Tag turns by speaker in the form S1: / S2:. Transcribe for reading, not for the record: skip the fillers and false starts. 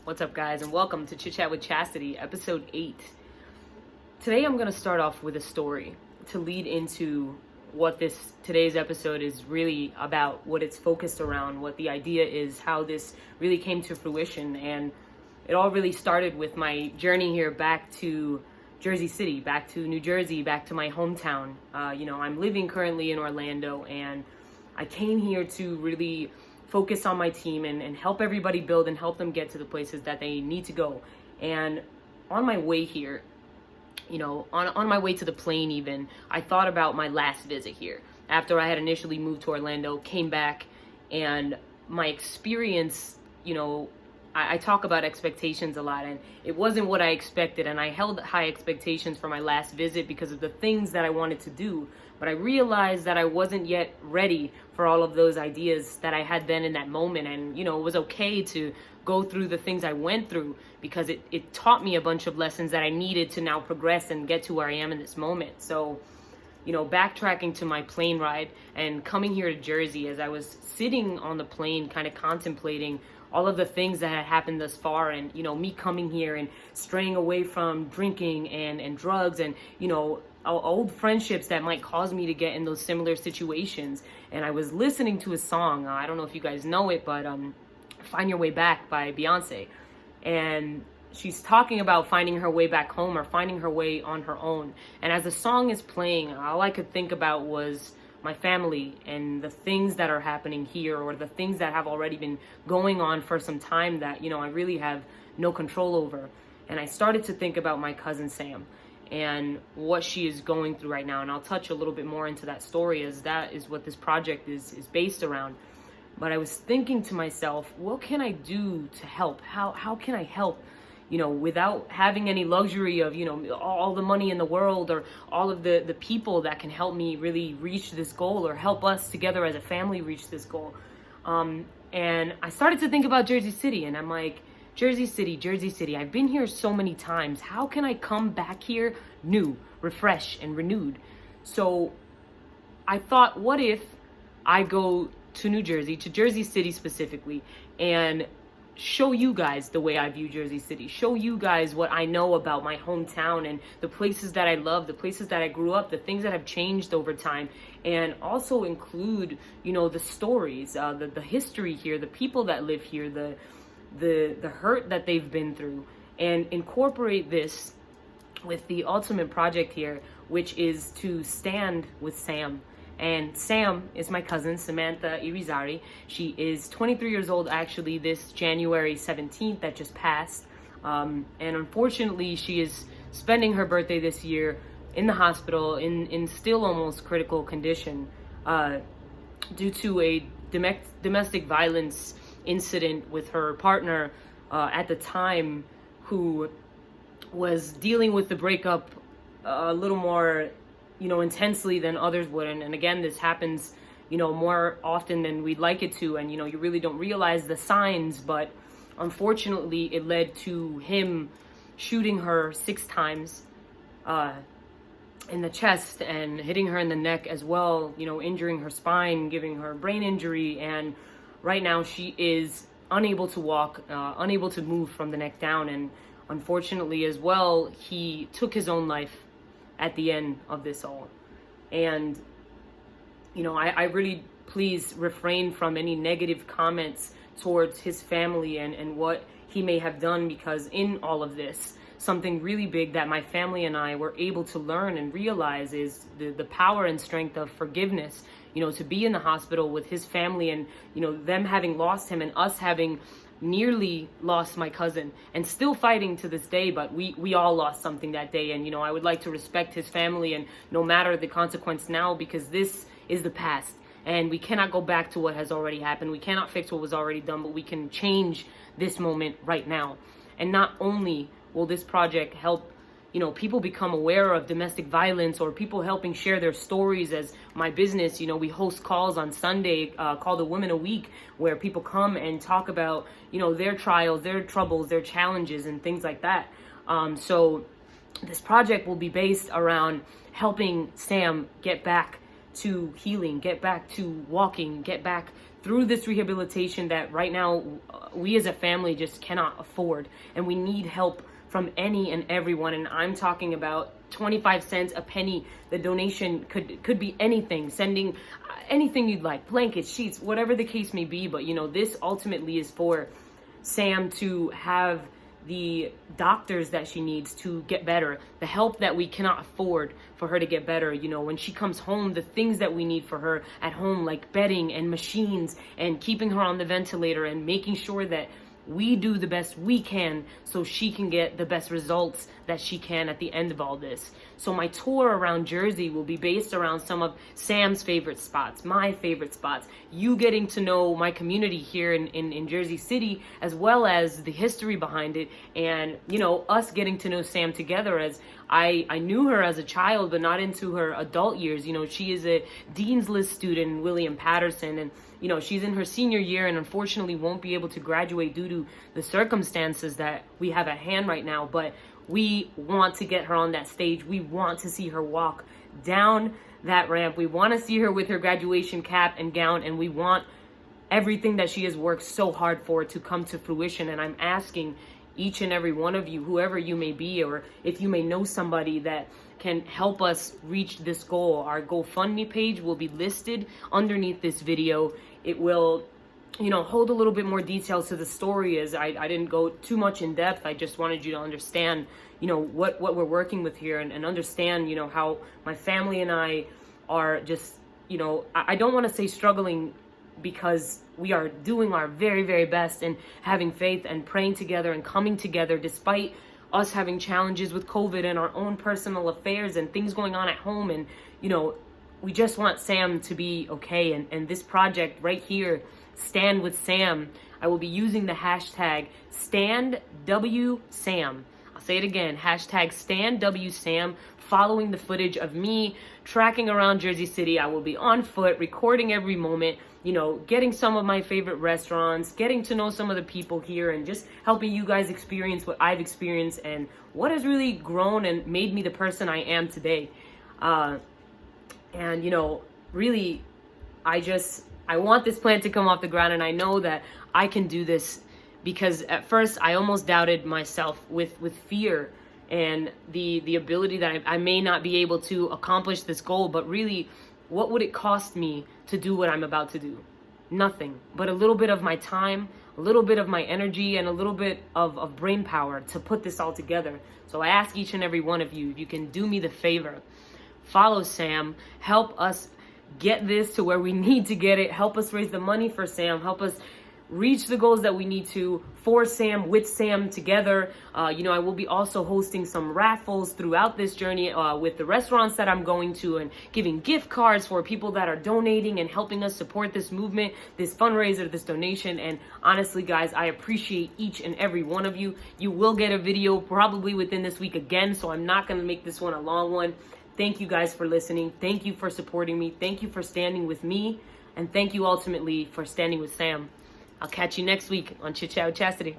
S1: What's up, guys, and welcome to Chit Chat with Chastity, episode 8. Today I'm going to start off with a story to lead into what today's episode is really about, what it's focused around, what the idea is, how this really came to fruition. And it all really started with my journey here back to Jersey City, back to New Jersey, back to my hometown. I'm living currently in Orlando, and I came here to really focus on my team and help everybody build and help them get to the places that they need to go. And on my way here, on my way to the plane even, I thought about my last visit here. After I had initially moved to Orlando, came back, and my experience, I talk about expectations a lot, and it wasn't what I expected, and I held high expectations for my last visit because of the things that I wanted to do. But I realized that I wasn't yet ready for all of those ideas that I had then in that moment. And, it was okay to go through the things I went through because it taught me a bunch of lessons that I needed to now progress and get to where I am in this moment. So, backtracking to my plane ride and coming here to Jersey, as I was sitting on the plane kind of contemplating all of the things that had happened thus far, and me coming here and straying away from drinking and drugs, and old friendships that might cause me to get in those similar situations. And I was listening to a song, I don't know if you guys know it, but Find Your Way Back by Beyonce. And she's talking about finding her way back home or finding her way on her own. And as the song is playing, all I could think about was my family and the things that are happening here, or the things that have already been going on for some time that, I really have no control over. And I started to think about my cousin Sam and what she is going through right now. And I'll touch a little bit more into that story, as that is what this project is based around. But I was thinking to myself, what can I do to help? How can I help, without having any luxury of, all the money in the world, or all of the people that can help me really reach this goal, or help us together as a family reach this goal. And I started to think about Jersey City, and I'm like, Jersey City, I've been here so many times. How can I come back here new, refreshed, and renewed? So I thought, what if I go to New Jersey, to Jersey City specifically, and show you guys the way I view Jersey City, show you guys what I know about my hometown and the places that I love, the places that I grew up, the things that have changed over time, and also include, the stories, the history here, the people that live here, the hurt that they've been through, and incorporate this with the ultimate project here, which is to stand with Sam. And Sam is my cousin, Samantha Irizarry. She is 23 years old, actually, this January 17th that just passed. And unfortunately, she is spending her birthday this year in the hospital in still almost critical condition due to a domestic violence incident with her partner at the time, who was dealing with the breakup a little more intensely than others would. And again, this happens, more often than we'd like it to. And, you really don't realize the signs, but unfortunately it led to him shooting her 6 times in the chest and hitting her in the neck as well, injuring her spine, giving her brain injury. And right now she is unable to walk, unable to move from the neck down. And unfortunately as well, he took his own life at the end of this all. And I really please refrain from any negative comments towards his family and what he may have done, because in all of this, something really big that my family and I were able to learn and realize is the power and strength of forgiveness. To be in the hospital with his family, and them having lost him, and us having nearly lost my cousin, and still fighting to this day, but we all lost something that day. And I would like to respect his family, and no matter the consequence now, because this is the past, and we cannot go back to what has already happened. We cannot fix what was already done, but we can change this moment right now. And not only will this project help people become aware of domestic violence, or people helping share their stories. As my business, we host calls on Sunday called A Woman a Week, where people come and talk about, their trials, their troubles, their challenges, and things like that. So this project will be based around helping Sam get back to healing, get back to walking, get back through this rehabilitation that right now we as a family just cannot afford, and we need help from any and everyone. And I'm talking about 25 cents, a penny. The donation could be anything, sending anything you'd like, blankets, sheets, whatever the case may be. But this ultimately is for Sam to have the doctors that she needs to get better, the help that we cannot afford for her to get better. When she comes home, the things that we need for her at home, like bedding and machines and keeping her on the ventilator and making sure that we do the best we can so she can get the best results that she can at the end of all this. So my tour around Jersey will be based around some of Sam's favorite spots, my favorite spots, you getting to know my community here in Jersey City, as well as the history behind it, and us getting to know Sam together, as I knew her as a child, but not into her adult years. She is a Dean's List student in William Patterson, and she's in her senior year and unfortunately won't be able to graduate due to the circumstances that we have at hand right now. But we want to get her on that stage. We want to see her walk down that ramp. We want to see her with her graduation cap and gown, and we want everything that she has worked so hard for to come to fruition. And I'm asking each and every one of you, whoever you may be, or if you may know somebody that can help us reach this goal. Our GoFundMe page will be listed underneath this video. It will, hold a little bit more details to the story, as I didn't go too much in depth. I just wanted you to understand, what we're working with here, and understand, how my family and I are just, I don't want to say struggling, because we are doing our very, very best and having faith and praying together and coming together despite us having challenges with COVID and our own personal affairs and things going on at home. And, we just want Sam to be okay. And this project right here, Stand with Sam, I will be using the hashtag StandWSam. I'll say it again, hashtag StandWSam, following the footage of me tracking around Jersey City. I will be on foot, recording every moment, getting some of my favorite restaurants, getting to know some of the people here, and just helping you guys experience what I've experienced and what has really grown and made me the person I am today. And really, I want this plan to come off the ground, and I know that I can do this, because at first I almost doubted myself with fear and the ability that I may not be able to accomplish this goal. But really, what would it cost me to do what I'm about to do? Nothing but a little bit of my time, a little bit of my energy, and a little bit of brain power to put this all together. So I ask each and every one of you, if you can do me the favor, follow Sam, help us get this to where we need to get it, help us raise the money for Sam, help us reach the goals that we need to for Sam, with Sam together. I will be also hosting some raffles throughout this journey with the restaurants that I'm going to, and giving gift cards for people that are donating and helping us support this movement, this fundraiser, this donation. And honestly, guys, I appreciate each and every one of you. You will get a video probably within this week again, so I'm not going to make this one a long one. Thank you guys for listening. Thank you for supporting me. Thank you for standing with me. And thank you ultimately for standing with Sam. I'll catch you next week on Chit Chat with Chastity.